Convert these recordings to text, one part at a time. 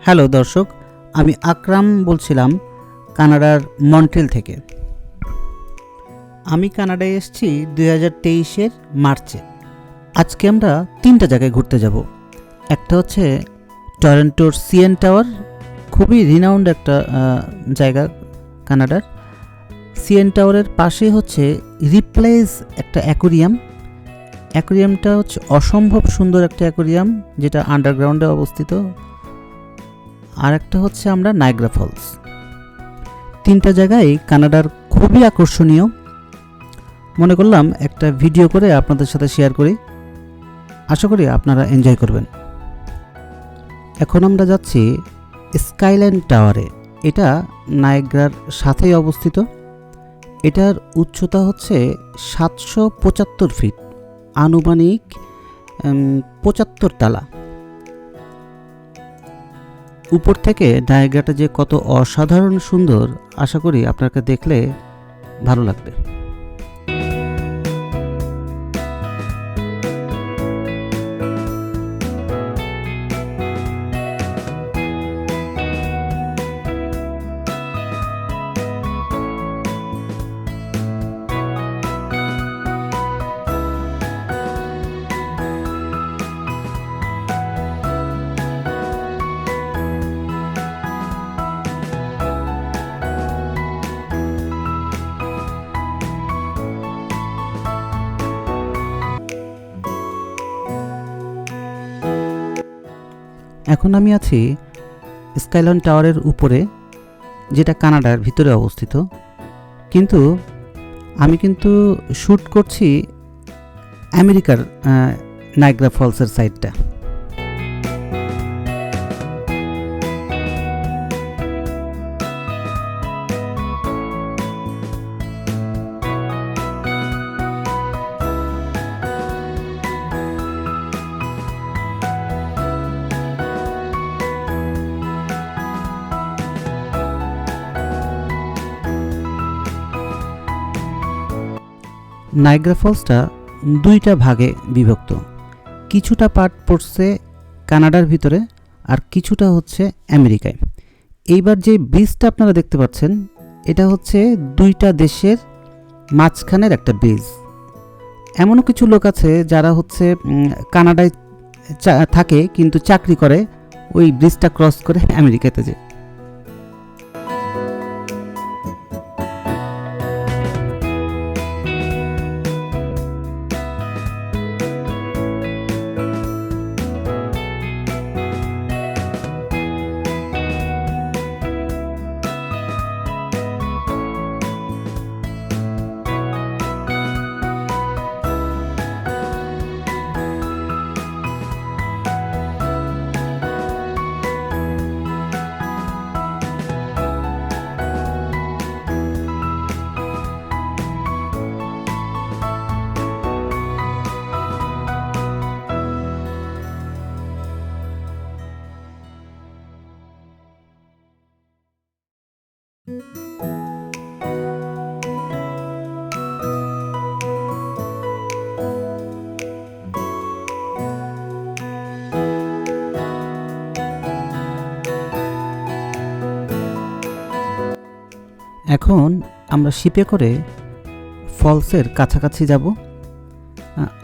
Hello দর্শক, আমি আকরাম বলছিলাম কানাডার মন্ট্রিল থেকে। আমি কানাডায় এসেছি 2023-এর মার্চে। আজকে আমরা 3টা জায়গায় ঘুরতে যাব। একটা হচ্ছে টরন্টোর সিএন টাওয়ার, খুবই রিনাউন্ড একটা জায়গা কানাডার। সিএন টাওয়ারের পাশে হচ্ছে রিপ্লেস একটা অ্যাকোরিয়ামটা হচ্ছে অসম্ভব সুন্দর একটা অ্যাকোরিয়াম, যেটা আন্ডারগ্রাউন্ডে অবস্থিত। আর একটা হচ্ছে আমরা নায়াগ্রা ফলস। 3টা জায়গায় কানাডার খুবই আকর্ষণীয়। মনে করলাম একটা ভিডিও করে আপনাদের সাথে শেয়ার করি, আশা করি আপনারা এনজয় করবেন। এখন আমরা যাচ্ছি স্কাইলাইন টাওয়ারে। এটা নায়াগ্রার সাথেই অবস্থিত। এটার উচ্চতা হচ্ছে 775 ফিট, আনুমানিক 75 তলা। উপর থেকে নায়াগ্রাটা যে কত অসাধারণ সুন্দর, আশা করি আপনাকে দেখলে ভালো লাগবে। এখন আমি আছি স্কাইলাইন টাওয়ারের উপরে, যেটা কানাডার ভিতরে অবস্থিত। কিন্তু আমি শ্যুট করছি আমেরিকার নায়াগ্রা ফলসের সাইডটা। নায়াগ্রা ফলসটা 2টা ভাগে বিভক্ত। কিছুটা পার্ট পড়ছে কানাডার ভিতরে, আর কিছুটা হচ্ছে আমেরিকায়। এইবার যে ব্রিজটা আপনারা দেখতে পাচ্ছেন, এটা হচ্ছে 2টা দেশের মাঝখানের একটা ব্রিজ। এমনও কিছু লোক আছে যারা হচ্ছে কানাডায় থাকে কিন্তু চাকরি করে, ওই ব্রিজটা ক্রস করে আমেরিকাতে যায়। এখন আমরা শিপে করে ফলসের কাছাকাছি যাব।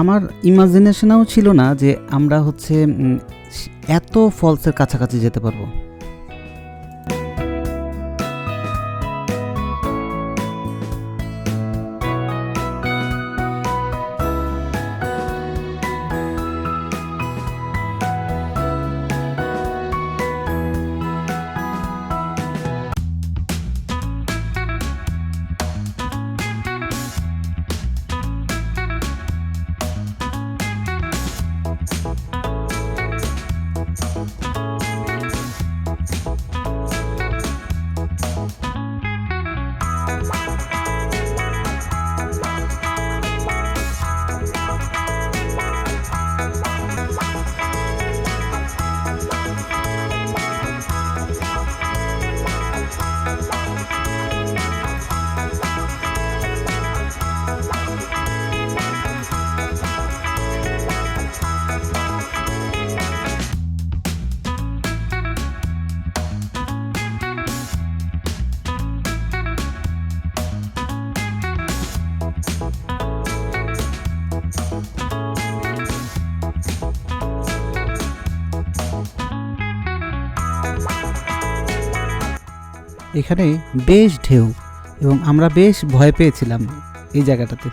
আমার ইমাজিনেশনেও ছিল না যে আমরা হচ্ছে এত ফলসের কাছাকাছি যেতে পারবো। এখানে বেশ ঢেউ এবং আমরা বেশ ভয় পেয়েছিলাম এই জায়গাটাতে।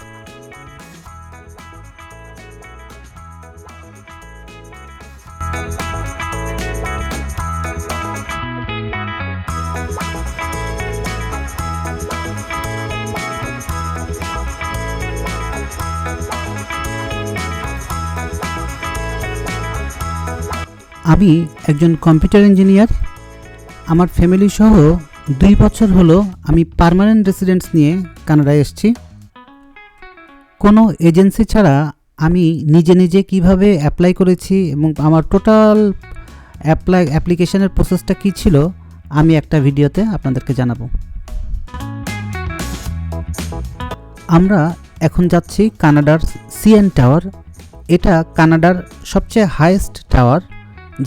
আমি একজন কম্পিউটার ইঞ্জিনিয়ার। আমার ফ্যামিলি সহ 2 বছর হলো আমি পার্মানেন্ট রেসিডেন্স নিয়ে কানাডায় এসেছি। কোনো এজেন্সি ছাড়া আমি নিজে নিজে কিভাবে অ্যাপ্লাই করেছি এবং আমার টোটাল অ্যাপ্লিকেশনের প্রসেসটা কী ছিল আমি একটা ভিডিওতে আপনাদেরকে জানাবো। আমরা এখন যাচ্ছি কানাডার সিএন টাওয়ার। এটা কানাডার সবচেয়ে হাইয়েস্ট টাওয়ার,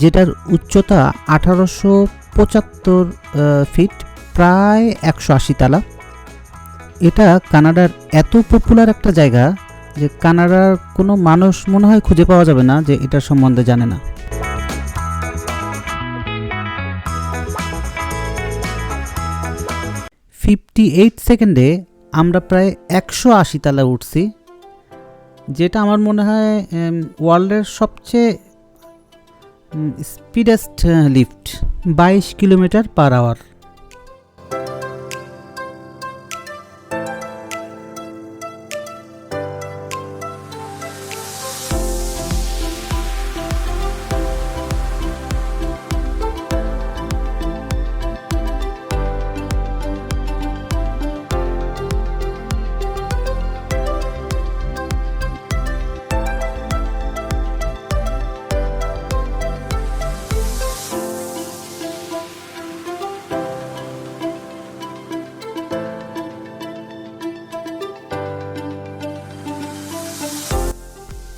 যেটার উচ্চতা 1875 ফিট, প্রায় 180 তালা। এটা কানাডার এত পপুলার একটা জায়গা যে কানাডার কোনো মানুষ মনে হয় খুঁজে পাওয়া যাবে না যে এটার সম্বন্ধে জানে না। $58 সেকেন্ডে আমরা প্রায় 180 তালা উঠছি, যেটা আমার মনে হয় ওয়ার্ল্ডের সবচেয়ে স্পিডেস্ট লিফট, 22 কিলোমিটার পার আওয়ার।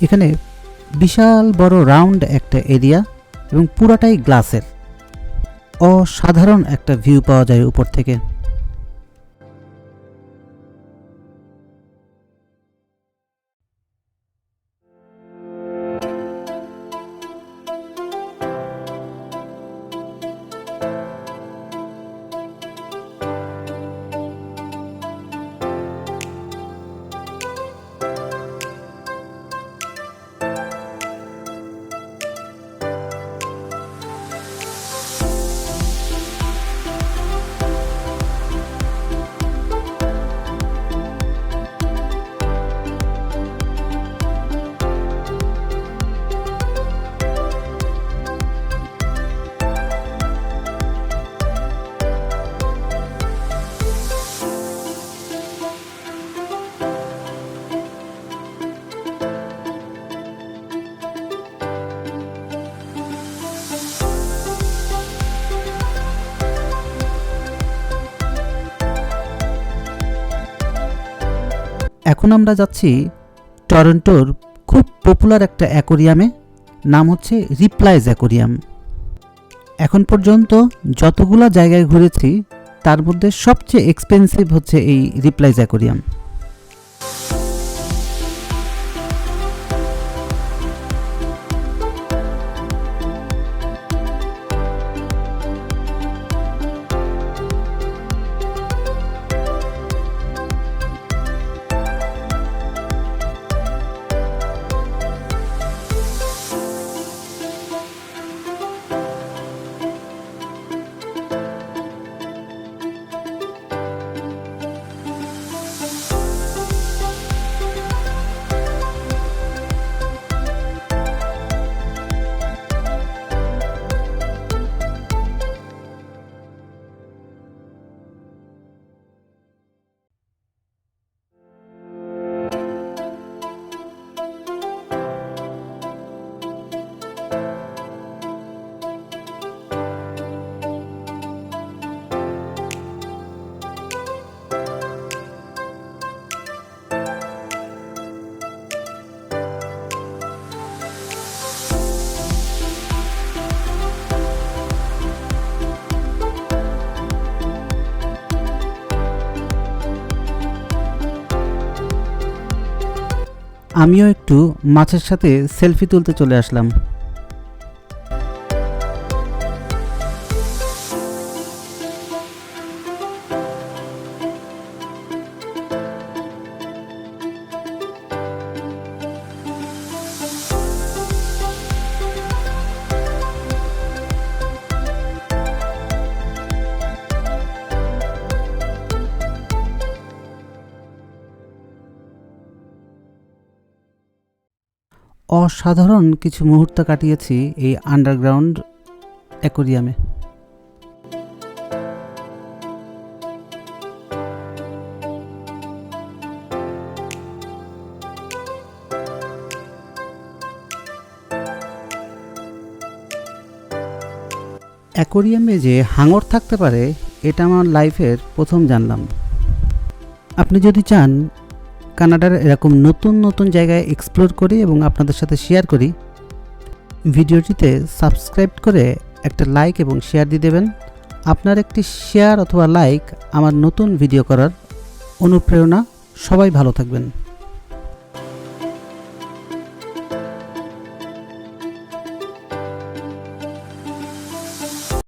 এখানে বিশাল বড় রাউন্ড একটা এরিয়া এবং পুরাটাই গ্লাসের। অসাধারণ একটা ভিউ পাওয়া যায় উপর থেকে। এখন আমরা যাচ্ছি টরন্টোর খুব পপুলার একটা অ্যাকোরিয়ামে, নাম হচ্ছে রিপ্লাইজ অ্যাকোরিয়াম। এখন পর্যন্ত যতগুলো জায়গায় ঘুরেছি তার মধ্যে সবচেয়ে এক্সপেন্সিভ হচ্ছে এই রিপ্লাইজ অ্যাকোরিয়াম। আমিও একটু মাছের সাথে সেলফি তুলতে চলে আসলাম। অসাধারণ কিছু মুহূর্ত কাটিয়েছি এই আন্ডারগ্রাউন্ড অ্যাকোরিয়ামে। অ্যাকোরিয়ামে যে হাঙর থাকতে পারে এটা আমার লাইফের প্রথম জানলাম। আপনি যদি চান কানাডার এরকম নতুন নতুন জায়গায় এক্সপ্লোর করি এবং আপনাদের সাথে শেয়ার করি, ভিডিওটিতে সাবস্ক্রাইব করে একটা লাইক এবং শেয়ার দিয়ে দেবেন। আপনার একটি শেয়ার অথবা লাইক আমার নতুন ভিডিও করার অনুপ্রেরণা। সবাই ভালো থাকবেন।